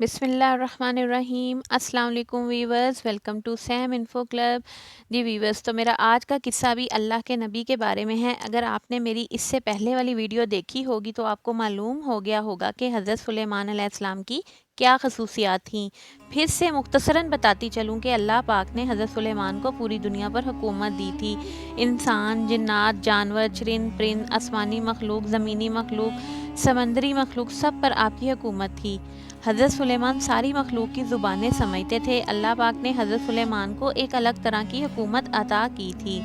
بسم اللہ الرحمن الرحیم۔ السلام علیکم viewers, welcome to Sam info club. جی ویورز، تو میرا آج کا قصہ بھی اللہ کے نبی کے بارے میں ہے۔ اگر آپ نے میری اس سے پہلے والی ویڈیو دیکھی ہوگی تو آپ کو معلوم ہو گیا ہوگا کہ حضرت سلیمان علیہ السلام کی کیا خصوصیات تھیں۔ پھر سے مختصراً بتاتی چلوں کہ اللہ پاک نے حضرت سلیمان کو پوری دنیا پر حکومت دی تھی۔ انسان، جنات، جانور، چرند پرند، آسمانی مخلوق، زمینی مخلوق، سمندری مخلوق، سب پر آپ کی حکومت تھی۔ حضرت سلیمان ساری مخلوق کی زبانیں سمجھتے تھے۔ اللہ پاک نے حضرت سلیمان کو ایک الگ طرح کی حکومت عطا کی تھی۔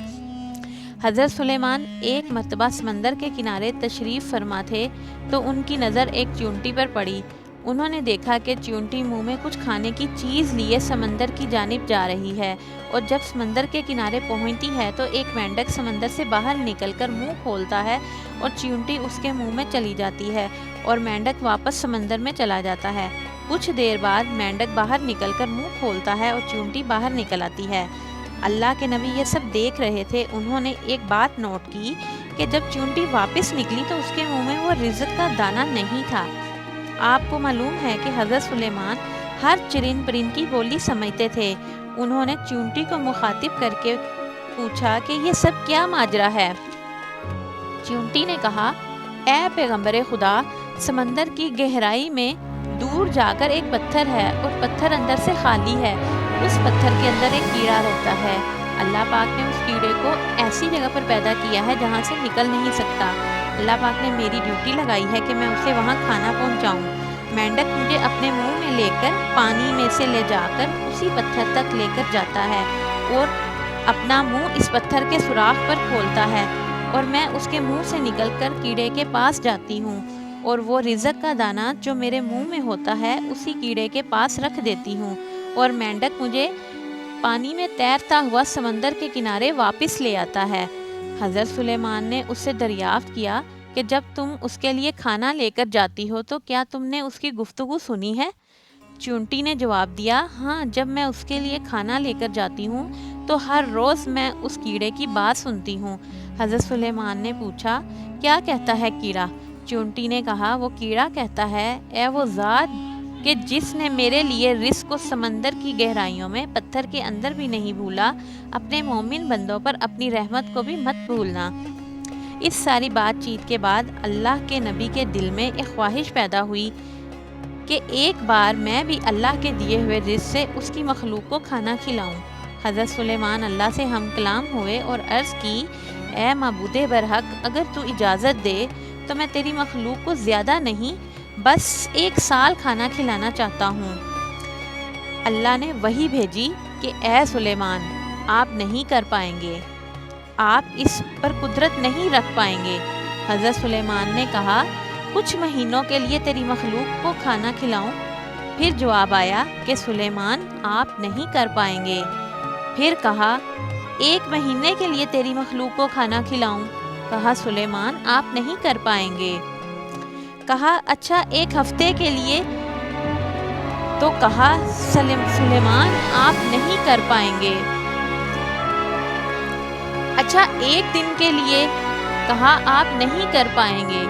حضرت سلیمان ایک مرتبہ سمندر کے کنارے تشریف فرما تھے تو ان کی نظر ایک چیونٹی پر پڑی۔ انہوں نے دیکھا کہ چیونٹی منہ میں کچھ کھانے کی چیز لیے سمندر کی جانب جا رہی ہے، اور جب سمندر کے کنارے پہنچتی ہے تو ایک مینڈک سمندر سے باہر نکل کر منہ کھولتا ہے اور چیونٹی اس کے منہ میں چلی جاتی ہے اور مینڈک واپس سمندر میں چلا جاتا ہے۔ کچھ دیر بعد مینڈک باہر نکل کر منہ کھولتا ہے اور چیونٹی باہر نکل آتی ہے۔ اللہ کے نبی یہ سب دیکھ رہے تھے۔ انہوں نے ایک بات نوٹ کی کہ جب چیونٹی واپس نکلی تو اس کے منہ میں وہ رزق کا دانہ نہیں تھا۔ آپ کو معلوم ہے کہ حضرت سلیمان ہر چرند پرند کی بولی سمجھتے تھے۔ انہوں نے چیونٹی کو مخاطب کر کے پوچھا کہ یہ سب کیا ماجرا ہے؟ چیونٹی نے کہا، اے پیغمبر خدا، سمندر کی گہرائی میں دور جا کر ایک پتھر ہے اور پتھر اندر سے خالی ہے۔ اس پتھر کے اندر ایک کیڑا رہتا ہے۔ اللہ پاک نے اس کیڑے کو ایسی جگہ پر پیدا کیا ہے جہاں سے نکل نہیں سکتا۔ اللہ پاک نے میری ڈیوٹی لگائی ہے کہ میں اسے وہاں کھانا پہنچاؤں۔ مینڈک مجھے اپنے منہ میں لے کر پانی میں سے لے جا کر اسی پتھر تک لے کر جاتا ہے اور اپنا منہ اس پتھر کے سوراخ پر کھولتا ہے، اور میں اس کے منہ سے نکل کر کیڑے کے پاس جاتی ہوں اور وہ رزق کا دانہ جو میرے منہ میں ہوتا ہے اسی کیڑے کے پاس رکھ دیتی ہوں، اور مینڈک مجھے پانی میں تیرتا ہوا سمندر کے کنارے واپس لے آتا ہے۔ حضرت سلیمان نے اس سے دریافت کیا کہ جب تم اس کے لیے کھانا لے کر جاتی ہو تو کیا تم نے اس کی گفتگو سنی ہے؟ چیونٹی نے جواب دیا، ہاں، جب میں اس کے لیے کھانا لے کر جاتی ہوں تو ہر روز میں اس کیڑے کی بات سنتی ہوں۔ حضرت سلیمان نے پوچھا، کیا کہتا ہے کیڑا؟ چیونٹی نے کہا، وہ کیڑا کہتا ہے، اے وہ ذات کہ جس نے میرے لیے رزق کو سمندر کی گہرائیوں میں پتھر کے اندر بھی نہیں بھولا، اپنے مومن بندوں پر اپنی رحمت کو بھی مت بھولنا۔ اس ساری بات چیت کے بعد اللہ کے نبی کے دل میں ایک خواہش پیدا ہوئی کہ ایک بار میں بھی اللہ کے دیے ہوئے رزق سے اس کی مخلوق کو کھانا کھلاؤں۔ حضرت سلیمان اللہ سے ہم کلام ہوئے اور عرض کی، اے معبود برحق، اگر تو اجازت دے تو میں تیری مخلوق کو زیادہ نہیں، بس 1 سال کھانا کھلانا چاہتا ہوں۔ اللہ نے وحی بھیجی کہ اے سلیمان، آپ نہیں کر پائیں گے، آپ اس پر قدرت نہیں رکھ پائیں گے۔ حضرت سلیمان نے کہا، کچھ مہینوں کے لیے تیری مخلوق کو کھانا کھلاؤں؟ پھر جواب آیا کہ سلیمان، آپ نہیں کر پائیں گے۔ پھر کہا، 1 مہینے کے لیے تیری مخلوق کو کھانا کھلاؤں؟ کہا، سلیمان، آپ نہیں کر پائیں گے۔ کہا، اچھا 1 ہفتے کے لیے؟ تو کہا، سلیمان، آپ نہیں کر پائیں گے۔ اچھا 1 دن کے لیے؟ کہا، آپ نہیں کر پائیں گے۔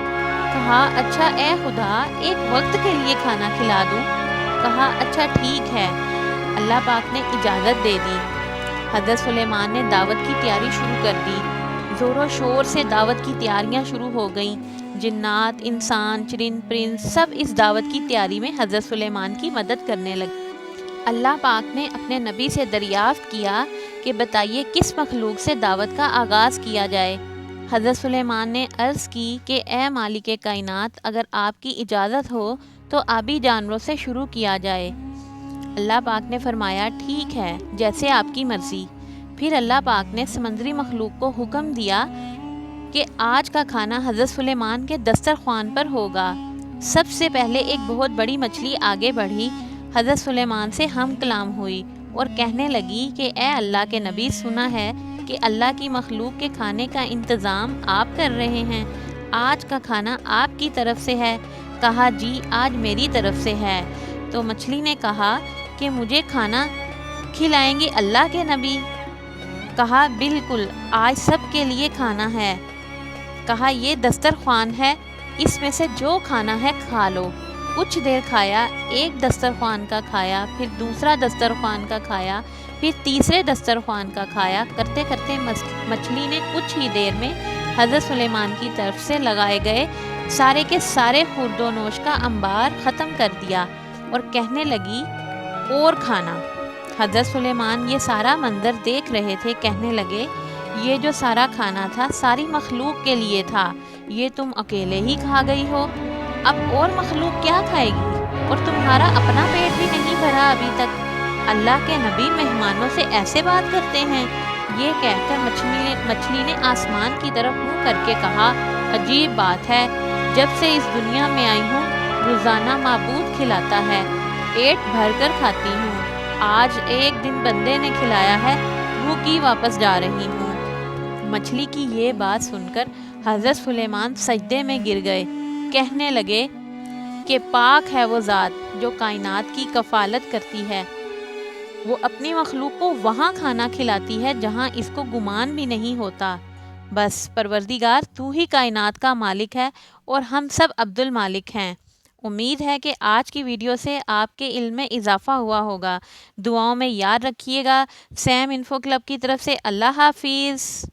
کہا، اچھا اے خدا، 1 وقت کے لیے کھانا کھلا دوں؟ کہا، اچھا ٹھیک ہے۔ اللہ پاک نے اجازت دے دی۔ حضرت سلیمان نے دعوت کی تیاری شروع کر دی۔ زور و شور سے دعوت کی تیاریاں شروع ہو گئیں۔ جنات، انسان، چرند پرند سب اس دعوت کی تیاری میں حضرت سلیمان کی مدد کرنے لگے۔ اللہ پاک نے اپنے نبی سے دریافت کیا کہ بتائیے کس مخلوق سے دعوت کا آغاز کیا جائے؟ حضرت سلیمان نے عرض کی کہ اے مالک کائنات، اگر آپ کی اجازت ہو تو آبی جانوروں سے شروع کیا جائے۔ اللہ پاک نے فرمایا، ٹھیک ہے، جیسے آپ کی مرضی۔ پھر اللہ پاک نے سمندری مخلوق کو حکم دیا کہ آج کا کھانا حضرت سلیمان کے دسترخوان پر ہوگا۔ سب سے پہلے ایک بہت بڑی مچھلی آگے بڑھی، حضرت سلیمان سے ہم کلام ہوئی اور کہنے لگی کہ اے اللہ کے نبی، سنا ہے کہ اللہ کی مخلوق کے کھانے کا انتظام آپ کر رہے ہیں، آج کا کھانا آپ کی طرف سے ہے؟ کہا، جی، آج میری طرف سے ہے۔ تو مچھلی نے کہا کہ مجھے کھانا کھلائیں گے اللہ کے نبی؟ کہا، بالکل، آج سب کے لیے کھانا ہے۔ کہا، یہ دسترخوان ہے، اس میں سے جو کھانا ہے کھا لو۔ کچھ دیر کھایا، ایک دسترخوان کا کھایا، پھر دوسرا دسترخوان کا کھایا، پھر تیسرے دسترخوان کا کھایا۔ کرتے کرتے مچھلی نے کچھ ہی دیر میں حضرت سلیمان کی طرف سے لگائے گئے سارے کے سارے خورد و نوش کا انبار ختم کر دیا اور کہنے لگی اور کھانا۔ حضرت سلیمان یہ سارا منظر دیکھ رہے تھے، کہنے لگے یہ جو سارا کھانا تھا ساری مخلوق کے لیے تھا، یہ تم اکیلے ہی کھا گئی ہو، اب اور مخلوق کیا کھائے گی؟ اور تمہارا اپنا پیٹ بھی نہیں بھرا ابھی تک۔ اللہ کے نبی مہمانوں سے ایسے بات کرتے ہیں؟ یہ کہہ کر مچھلی نے آسمان کی طرف منہ کر کے کہا، عجیب بات ہے، جب سے اس دنیا میں آئی ہوں روزانہ معبود کھلاتا ہے، پیٹ بھر کر کھاتی ہوں، آج ایک دن بندے نے کھلایا ہے، بھوکی واپس جا رہی ہوں۔ مچھلی کی یہ بات سن کر حضرت سلیمان سجدے میں گر گئے، کہنے لگے کہ پاک ہے وہ ذات جو کائنات کی کفالت کرتی ہے، وہ اپنی مخلوق کو وہاں کھانا کھلاتی ہے جہاں اس کو گمان بھی نہیں ہوتا۔ بس پروردگار تو ہی کائنات کا مالک ہے اور ہم سب عبد المالک ہیں۔ امید ہے کہ آج کی ویڈیو سے آپ کے علم میں اضافہ ہوا ہوگا۔ دعاؤں میں یاد رکھیے گا۔ سیم انفو کلب کی طرف سے اللہ حافظ۔